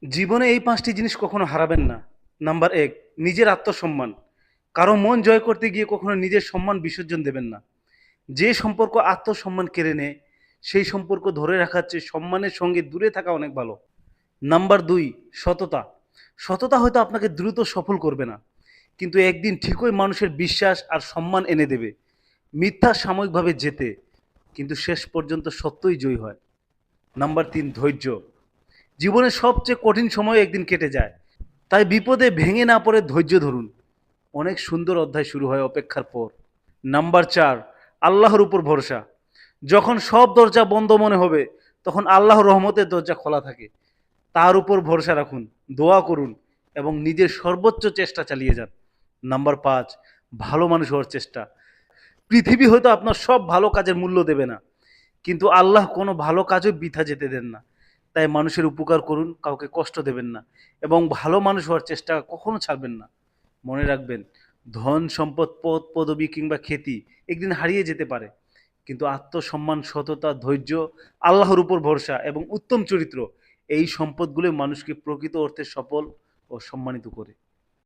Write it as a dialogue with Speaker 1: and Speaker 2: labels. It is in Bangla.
Speaker 1: জীবনে এই ৫টি জিনিস কখনো হারাবেন না। নাম্বার ১, নিজের আত্মসম্মান। কারো মন জয় করতে গিয়ে কখনো নিজের সম্মান বিসর্জন দেবেন না। যে সম্পর্ক আত্মসম্মান কেড়ে নেয়, সেই সম্পর্ক ধরে রাখার চেয়ে সম্মানের সঙ্গে দূরে থাকা অনেক ভালো। নাম্বার ২, সততা। সততা হয়তো আপনাকে দ্রুত সফল করবে না, কিন্তু একদিন ঠিকই মানুষের বিশ্বাস আর সম্মান এনে দেবে। মিথ্যা সাময়িকভাবে জেতে, কিন্তু শেষ পর্যন্ত সত্যই জয়ী হয়। নাম্বার ৩, ধৈর্য। জীবনের সবচেয়ে কঠিন সময় একদিন কেটে যায়, তাই বিপদে ভেঙে না পড়ে ধৈর্য ধরুন। অনেক সুন্দর অধ্যায় শুরু হয় অপেক্ষার পর। নাম্বার ৪, আল্লাহর উপর ভরসা। যখন সব দরজা বন্ধ মনে হবে, তখন আল্লাহর রহমতের দরজা খোলা থাকে। তার উপর ভরসা রাখুন, দোয়া করুন এবং নিজের সর্বোচ্চ চেষ্টা চালিয়ে যান। নাম্বার ৫, ভালো মানুষ হওয়ার চেষ্টা। পৃথিবী হয়তো আপনার সব ভালো কাজের মূল্য দেবে না, কিন্তু আল্লাহ কোনো ভালো কাজও বৃথা যেতে দেন না। তাই মানুষের উপকার করুন, কাউকে কষ্ট দেবেন না এবং ভালো মানুষ হওয়ার চেষ্টা কখনো ছাড়বেন না। মনে রাখবেন, ধন, সম্পদ, পদ, পদবী কিংবা খ্যাতি একদিন হারিয়ে যেতে পারে। কিন্তু আত্মসম্মান, সততা, ধৈর্য, আল্লাহর উপর ভরসা এবং উত্তম চরিত্র, এই সম্পদগুলো মানুষকে প্রকৃত অর্থে সফল ও সম্মানিত করে।